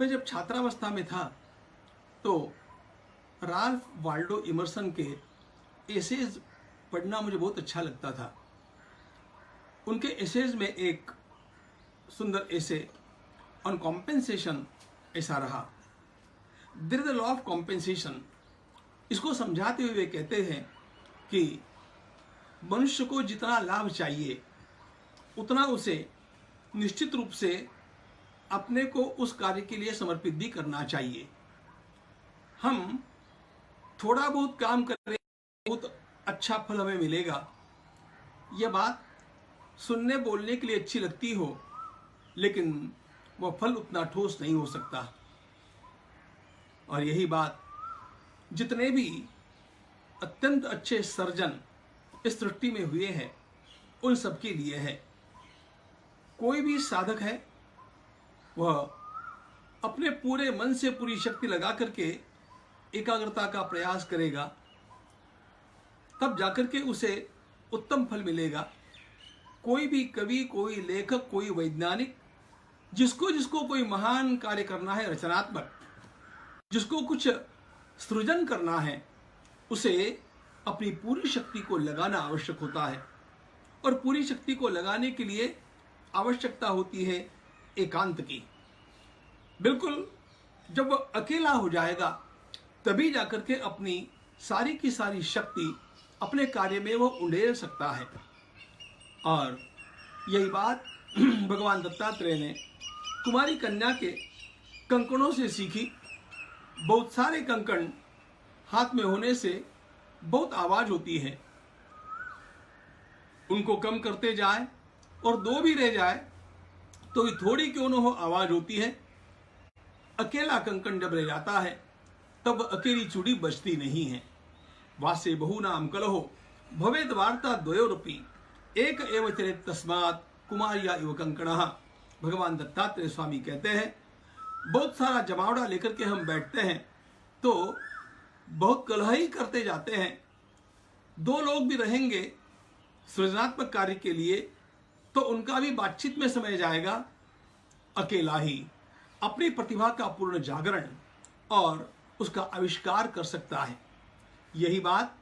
मैं जब छात्रावस्था में था तो राल्फ वाल्डो इमर्सन के एसेज पढ़ना मुझे बहुत अच्छा लगता था। उनके एसेज में एक सुंदर एसे ऑन कॉम्पेंसेशन ऐसा रहा, there is the law of compensation. इसको समझाते हुए वे कहते हैं कि मनुष्य को जितना लाभ चाहिए उतना उसे निश्चित रूप से अपने को उस कार्य के लिए समर्पित भी करना चाहिए। हम थोड़ा बहुत काम करें, बहुत अच्छा फल हमें मिलेगा, यह बात सुनने बोलने के लिए अच्छी लगती हो, लेकिन वह फल उतना ठोस नहीं हो सकता। और यही बात जितने भी अत्यंत अच्छे सर्जन इस सृष्टि में हुए हैं उन सब के लिए है। कोई भी साधक है वह अपने पूरे मन से पूरी शक्ति लगा करके एकाग्रता का प्रयास करेगा, तब जाकर के उसे उत्तम फल मिलेगा। कोई भी कवि, कोई लेखक, कोई वैज्ञानिक, जिसको जिसको कोई महान कार्य करना है, रचनात्मक, जिसको कुछ सृजन करना है, उसे अपनी पूरी शक्ति को लगाना आवश्यक होता है। और पूरी शक्ति को लगाने के लिए आवश्यकता होती है एकांत की। बिल्कुल जब वह अकेला हो जाएगा तभी जाकर के अपनी सारी की सारी शक्ति अपने कार्य में वह उंडेल सकता है। और यही बात भगवान दत्तात्रेय ने कुमारी कन्या के कंकणों से सीखी। बहुत सारे कंकण हाथ में होने से बहुत आवाज होती है, उनको कम करते जाए और दो भी रह जाए तो थोड़ी क्यों न हो आवाज होती है। अकेला कंकण जब रह जाता है तब अकेली चूड़ी बचती नहीं है। वासे बहुनाम कलहो भवेद वार्ता द्वयोरपि एक एव चरित तस्मात् कुमारिया इव कंकणः। भगवान दत्तात्रेय स्वामी कहते हैं, बहुत सारा जमावड़ा लेकर के हम बैठते हैं तो बहुत कलह ही करते जाते हैं। दो लोग भी रहेंगे सृजनात्मक कार्य के लिए तो उनका भी बातचीत में समय जाएगा। अकेला ही अपनी प्रतिभा का पूर्ण जागरण और उसका आविष्कार कर सकता है। यही बात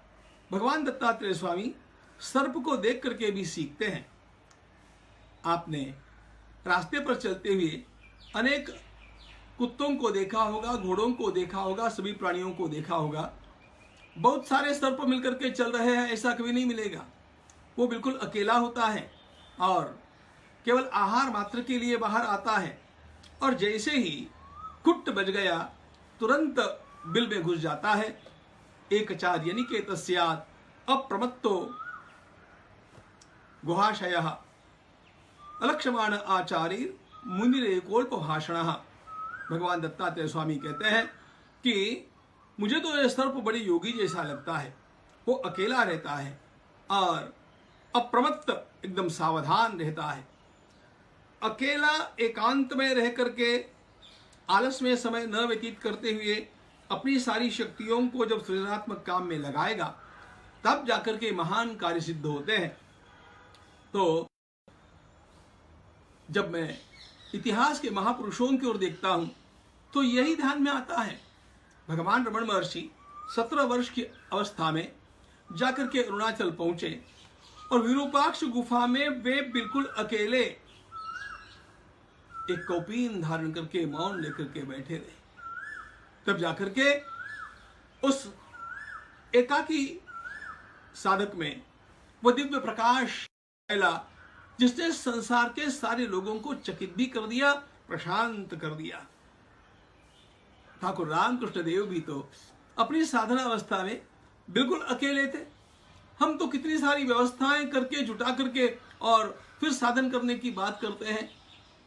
भगवान दत्तात्रेय स्वामी सर्प को देख करके भी सीखते हैं। आपने रास्ते पर चलते हुए अनेक कुत्तों को देखा होगा, घोड़ों को देखा होगा, सभी प्राणियों को देखा होगा। बहुत सारे सर्प मिलकर के चल रहे हैं ऐसा कभी नहीं मिलेगा। वो बिल्कुल अकेला होता है और केवल आहार मात्र के लिए बाहर आता है, और जैसे ही कुट बज गया तुरंत बिल में घुस जाता है। एक चार्य निकेत स्यात् अप्रमत्तो गुहाशयः अलक्ष्यमाण आचार्य मुनिरेकोल्प भाषणः। भगवान दत्तात्रेय स्वामी कहते हैं कि मुझे तो यह सर्प बड़ी योगी जैसा लगता है। वो अकेला रहता है और अप्रमत्त एकदम सावधान रहता है। अकेला एकांत में रह करके आलस में समय न व्यतीत करते हुए अपनी सारी शक्तियों को जब सृजनात्मक काम में लगाएगा तब जाकर के महान कार्य सिद्ध होते हैं। तो जब मैं इतिहास के महापुरुषों की ओर देखता हूं तो यही ध्यान में आता है। भगवान रमण महर्षि 17 वर्ष की अवस्था में जाकर के अरुणाचल पहुंचे और विरूपाक्ष गुफा में वे बिल्कुल अकेले एक कौपीन धारण करके मौन लेकर के बैठे रहे। तब जाकर के उस एकाकी साधक में वो दिव्य प्रकाश फैला जिसने संसार के सारे लोगों को चकित भी कर दिया, प्रशांत कर दिया। ठाकुर रामकृष्ण देव भी तो अपनी साधना अवस्था में बिल्कुल अकेले थे। हम तो कितनी सारी व्यवस्थाएं करके जुटा करके और फिर साधन करने की बात करते हैं।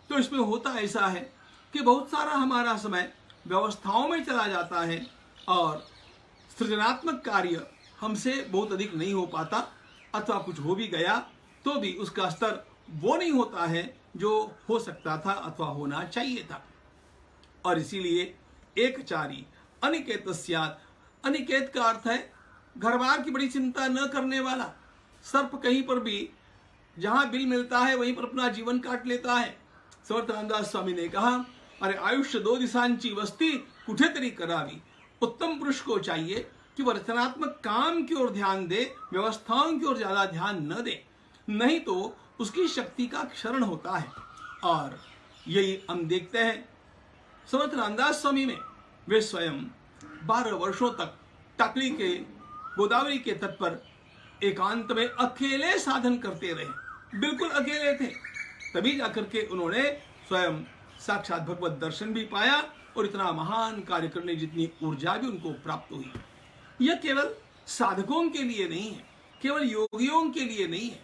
तो इसमें होता ऐसा है कि बहुत सारा हमारा समय व्यवस्थाओं में चला जाता है और सृजनात्मक कार्य हमसे बहुत अधिक नहीं हो पाता, अथवा कुछ हो भी गया तो भी उसका स्तर वो नहीं होता है जो हो सकता था अथवा होना चाहिए था। और इसीलिए एकचारी अनिकेत स्यात्, अनिकेत का अर्थ है घर बार की बड़ी चिंता न करने वाला। सर्प कहीं पर भी जहां बिल मिलता है वहीं पर अपना जीवन काट लेता है। समर्थ रामदास स्वामी ने कहा, अरे आयुष्य 2 दिशांची वस्ती कुठेतरी करावी। उत्तम पुरुष को चाहिए कि वह रचनात्मक काम की ओर ध्यान दे, व्यवस्थाओं की ओर ज्यादा ध्यान न दे, नहीं तो उसकी शक्ति का क्षरण होता है। और यही हम देखते हैं समर्थ रामदास स्वामी में। वे स्वयं 12 वर्षों तक टाकली के गोदावरी के तट पर एकांत में अकेले साधन करते रहे, बिल्कुल अकेले थे। तभी जाकर के उन्होंने स्वयं साक्षात भगवत दर्शन भी पाया और इतना महान कार्य करने जितनी ऊर्जा भी उनको प्राप्त हुई। यह केवल साधकों के लिए नहीं है, केवल योगियों के लिए नहीं है।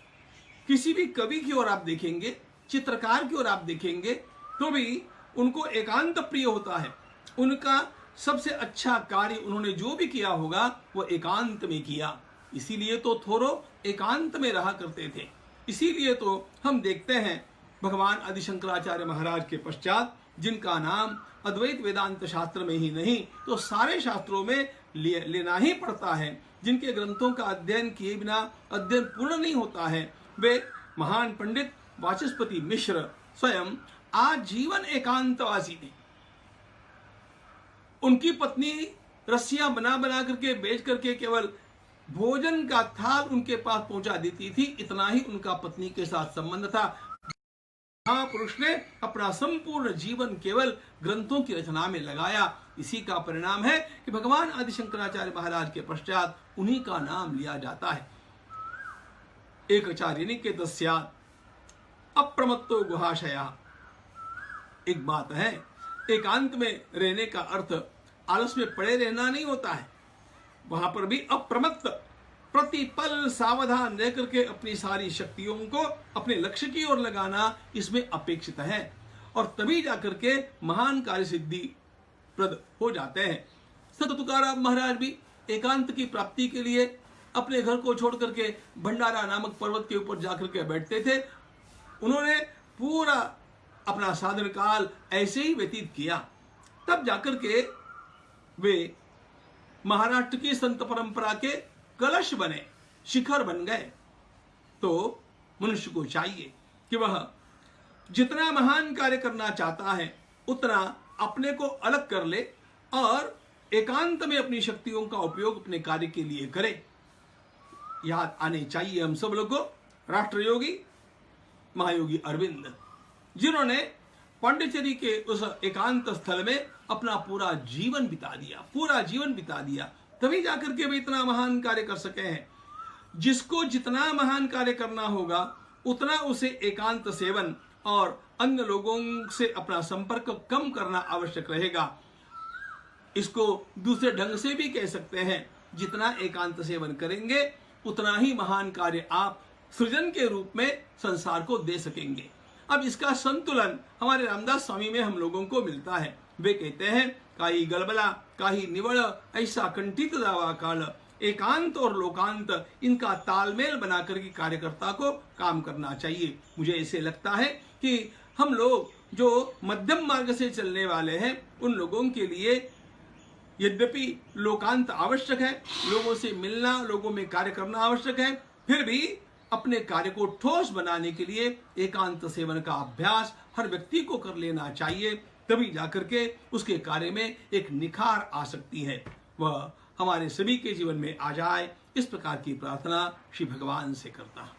किसी भी कवि की ओर आप देखेंगे, चित्रकार की ओर आप देखेंगे, तो भी उनको एकांत प्रिय होता है। उनका सबसे अच्छा कार्य उन्होंने जो भी किया होगा वो एकांत में किया। इसीलिए तो थोरो एकांत में रहा करते थे। इसीलिए तो हम देखते हैं भगवान आदि शंकराचार्य महाराज के पश्चात जिनका नाम अद्वैत वेदांत शास्त्र में ही नहीं तो सारे शास्त्रों में लेना ही पड़ता है, जिनके ग्रंथों का अध्ययन किए बिना अध्ययन पूर्ण नहीं होता है, वे महान पंडित वाचस्पति मिश्र स्वयं आजीवन एकांतवासी थे। उनकी पत्नी रस्सियां बना बना करके बेच करके केवल भोजन का थाल उनके पास पहुंचा देती थी, इतना ही उनका पत्नी के साथ संबंध था। महापुरुष ने अपना संपूर्ण जीवन केवल ग्रंथों की रचना में लगाया। इसी का परिणाम है कि भगवान आदि शंकराचार्य महाराज के पश्चात उन्हीं का नाम लिया जाता है। एक आचार्य के तस्यात् अप्रमत्तो गुहाशया। एक बात है, एकांत में रहने का अर्थ आलस में पड़े रहना नहीं होता है। वहां पर भी अप्रमत्त, प्रतिपल सावधान रह करके अपनी सारी शक्तियों को अपने लक्ष्य की ओर लगाना इसमें अपेक्षित है, और तभी जाकर के महान कार्य सिद्धि प्रद हो जाते हैं। संत तुकाराम महाराज भी एकांत की प्राप्ति के लिए अपने घर को छोड़ करके भंडारा नामक पर्वत के ऊपर जाकर के बैठते थे। उन्होंने पूरा अपना साधन काल ऐसे ही व्यतीत किया। तब जाकर के वे महाराष्ट्र की संत परंपरा के कलश बने, शिखर बन गए। तो मनुष्य को चाहिए कि वह जितना महान कार्य करना चाहता है उतना अपने को अलग कर ले और एकांत में अपनी शक्तियों का उपयोग अपने कार्य के लिए करे। याद आने चाहिए हम सब लोगों को राष्ट्रयोगी महायोगी अरविंद, जिन्होंने पांडिचेरी के उस एकांत स्थल में अपना पूरा जीवन बिता दिया, तभी जाकर के वे इतना महान कार्य कर सके हैं। जिसको जितना महान कार्य करना होगा उतना उसे एकांत सेवन और अन्य लोगों से अपना संपर्क कम करना आवश्यक रहेगा। इसको दूसरे ढंग से भी कह सकते हैं, जितना एकांत सेवन करेंगे उतना ही महान कार्य आप सृजन के रूप में संसार को दे सकेंगे। अब इसका संतुलन हमारे रामदास स्वामी में हम लोगों को मिलता है। वे कहते हैं, काई गलबला काही निवड़ ऐसा कंठित दावा काल, एकांत और लोकांत इनका तालमेल बनाकर के कार्यकर्ता को काम करना चाहिए। मुझे ऐसे लगता है कि हम लोग जो मध्यम मार्ग से चलने वाले हैं उन लोगों के लिए यद्यपि लोकांत आवश्यक है, लोगों से मिलना, लोगों में कार्य करना आवश्यक है, फिर भी अपने कार्य को ठोस बनाने के लिए एकांत सेवन का अभ्यास हर व्यक्ति को कर लेना चाहिए। तभी जाकर के उसके कार्य में एक निखार आ सकती है, वह हमारे सभी के जीवन में आ जाए। इस प्रकार की प्रार्थना श्री भगवान से करता हूं।